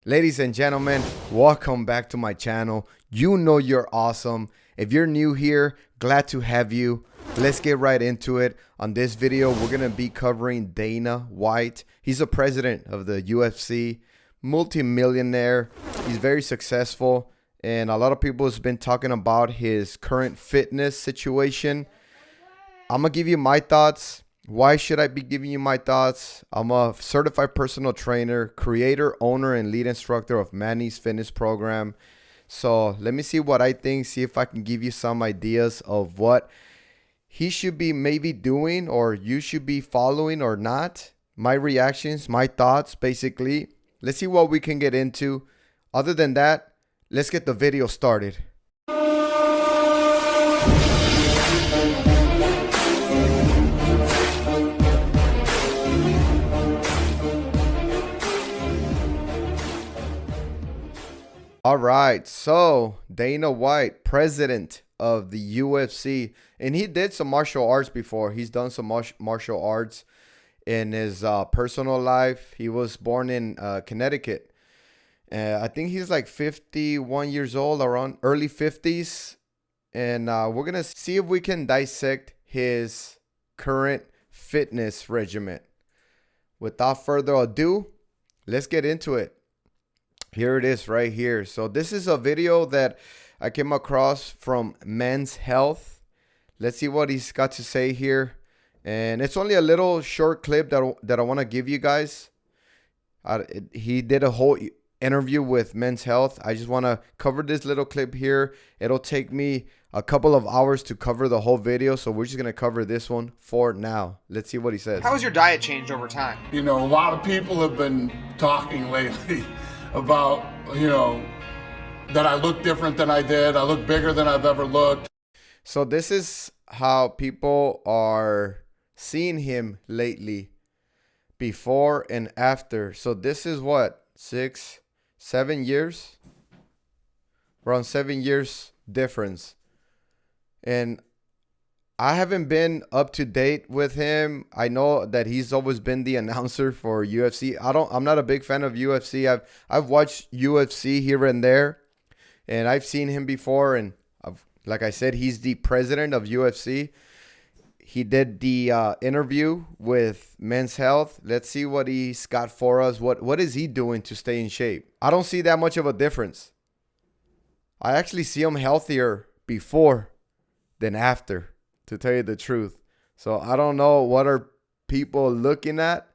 Ladies and gentlemen, welcome back to my channel. You know you're awesome. If you're new here, glad to have you. Let's get right into it. On this video, we're going to be covering Dana White. He's the president of the UFC, multi-millionaire. He's very successful, and a lot of people have been talking about his current fitness situation. I'm going to give you my thoughts. Why should I be giving you my thoughts? I'm a certified personal trainer, creator, owner, and lead instructor of Mannys fitness program. So let me see what I think, see if I can give you some ideas of what he should be maybe doing or you should be following or not. My reactions, my thoughts, basically. Let's see what we can get into. Other than that, let's get the video started. All right, so Dana White, president of the UFC, and he did some martial arts before. He's done some martial arts in his personal life. He was born in Connecticut. I think he's like 51 years old, around early 50s. And we're going to see if we can dissect his current fitness regimen. Without further ado, let's get into it. Here it is right here. So this is a video that I came across from Men's Health. Let's see what he's got to say here. And it's only a little short clip that I want to give you guys. He did a whole interview with Men's Health. I just want to cover this little clip here. It'll take me a couple of hours to cover the whole video, so we're just going to cover this one for now. Let's see what he says. How has your diet changed over time? You know, a lot of people have been talking lately about, that I look different than I did. I look bigger than I've ever looked. So this is how people are seeing him lately, before and after. So this is what, 7 years? Around 7 years difference. And I haven't been up to date with him. I know that he's always been the announcer for UFC. I'm not a big fan of UFC. I've watched UFC here and there, and I've seen him before. And like I said, he's the president of UFC. He did the interview with Men's Health. Let's see what he's got for us. What is he doing to stay in shape? I don't see that much of a difference. I actually see him healthier before than after, to tell you the truth. So I don't know what are people looking at,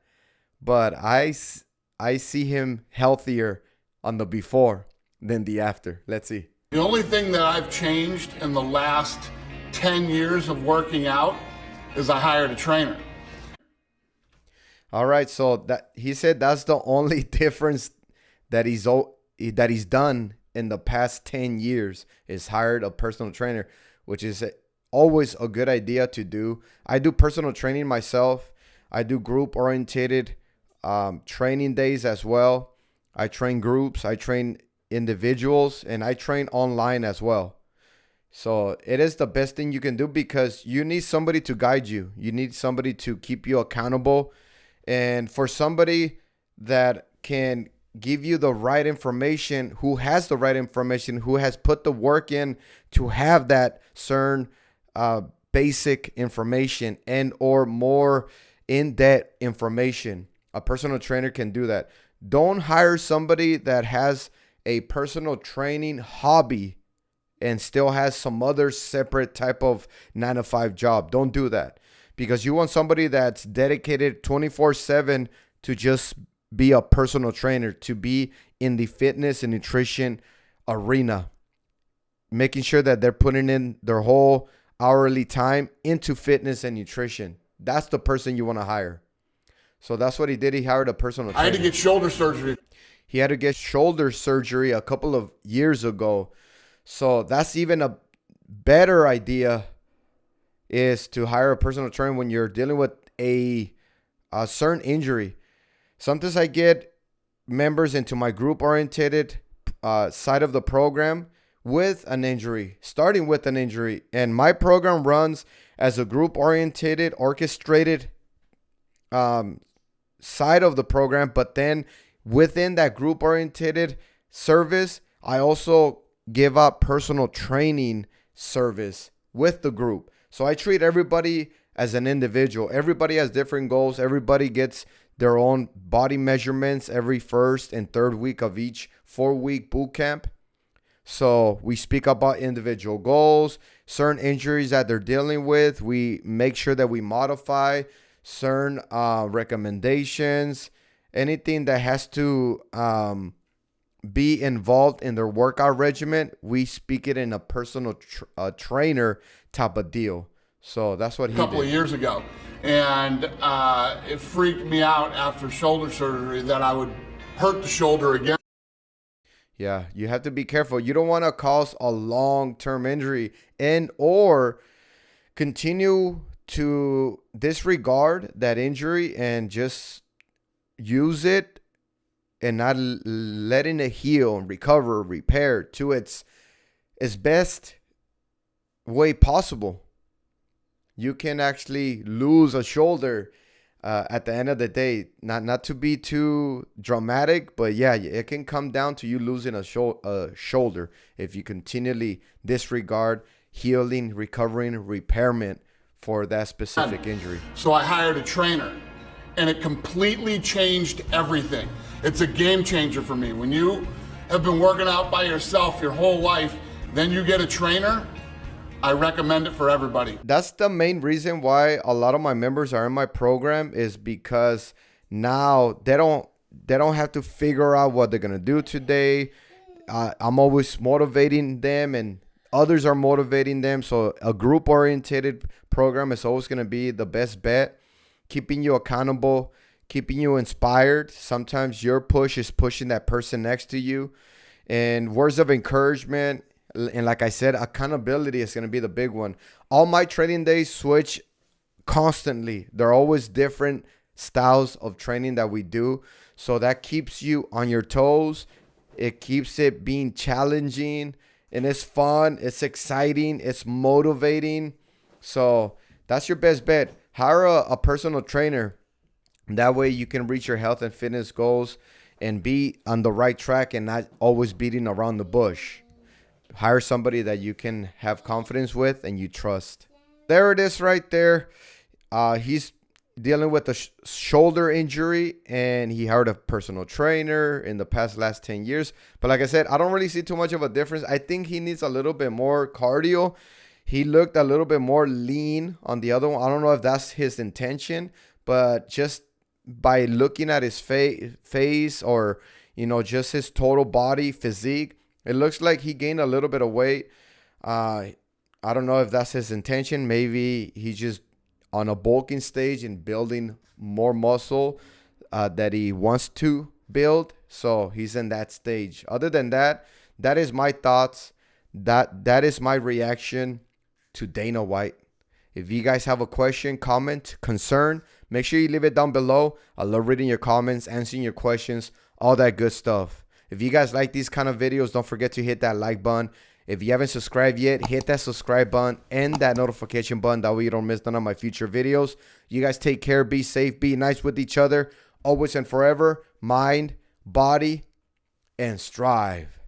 but I see him healthier on the before than the after. Let's see. The only thing that I've changed in the last 10 years of working out is I hired a trainer. All right, so that he said that's the only difference that he's done in the past 10 years is hired a personal trainer, which is always a good idea to do. I do personal training myself. I do group oriented training days as well. I train groups, I train individuals, and I train online as well. So it is the best thing you can do because you need somebody to guide you. You need somebody to keep you accountable. And for somebody that can give you the right information, who has the right information, who has put the work in to have that certain basic information and or more in-depth information. A personal trainer can do that. Don't hire somebody that has a personal training hobby and still has some other separate type of 9-to-5 job. Don't do that, because you want somebody that's dedicated 24/7 to just be a personal trainer, to be in the fitness and nutrition arena, making sure that they're putting in their whole hourly time into fitness and nutrition. That's the person you want to hire. So that's what he did. He hired a personal trainer. I had to get shoulder surgery. He had to get shoulder surgery a couple of years ago. So that's even a better idea, is to hire a personal trainer when you're dealing with a certain injury. Sometimes I get members into my group oriented side of the program with an injury, starting with an injury. And my program runs as a group oriented, orchestrated side of the program, but then within that group oriented service, I also give out personal training service with the group. So I treat everybody as an individual. Everybody has different goals. Everybody gets their own body measurements every first and third week of each 4-week boot camp. So we speak about individual goals, certain injuries that they're dealing with. We make sure that we modify certain recommendations, anything that has to be involved in their workout regimen. We speak it in a personal trainer type of deal. So that's what he did. A couple of years ago. And it freaked me out after shoulder surgery that I would hurt the shoulder again. Yeah, you have to be careful. You don't want to cause a long-term injury and or continue to disregard that injury and just use it and not letting it heal and recover, repair to its best way possible. You can actually lose a shoulder at the end of the day. Not to be too dramatic, but yeah, it can come down to you losing a shoulder if you continually disregard healing, recovering, repairment for that specific injury. So I hired a trainer, and it completely changed everything. It's a game changer for me. When you have been working out by yourself your whole life, then you get a trainer, I recommend it for everybody. That's the main reason why a lot of my members are in my program, is because now they don't have to figure out what they're going to do today. I'm always motivating them and others are motivating them. So a group oriented program is always going to be the best bet, keeping you accountable, keeping you inspired. Sometimes your push is pushing that person next to you, and words of encouragement. And like I said, accountability is going to be the big one. All my training days switch constantly. They're always different styles of training that we do. So that keeps you on your toes. It keeps it being challenging, and it's fun. It's exciting. It's motivating. So that's your best bet. Hire a personal trainer. That way you can reach your health and fitness goals and be on the right track and not always beating around the bush. Hire somebody that you can have confidence with and you trust. There it is right there. He's dealing with a shoulder injury, and he hired a personal trainer in the last 10 years. But like I said, I don't really see too much of a difference. I think he needs a little bit more cardio. He looked a little bit more lean on the other one. I don't know if that's his intention, but just by looking at his face or, just his total body physique, it looks like he gained a little bit of weight. I don't know if that's his intention. Maybe he's just on a bulking stage and building more muscle that he wants to build. So he's in that stage. Other than that, that is my thoughts. That is my reaction to Dana White. If you guys have a question, comment, concern, make sure you leave it down below. I love reading your comments, answering your questions, all that good stuff. If you guys like these kind of videos, don't forget to hit that like button. If you haven't subscribed yet, hit that subscribe button and that notification button. That way you don't miss none of my future videos. You guys take care, be safe, be nice with each other, always and forever. Mind, body, and strive.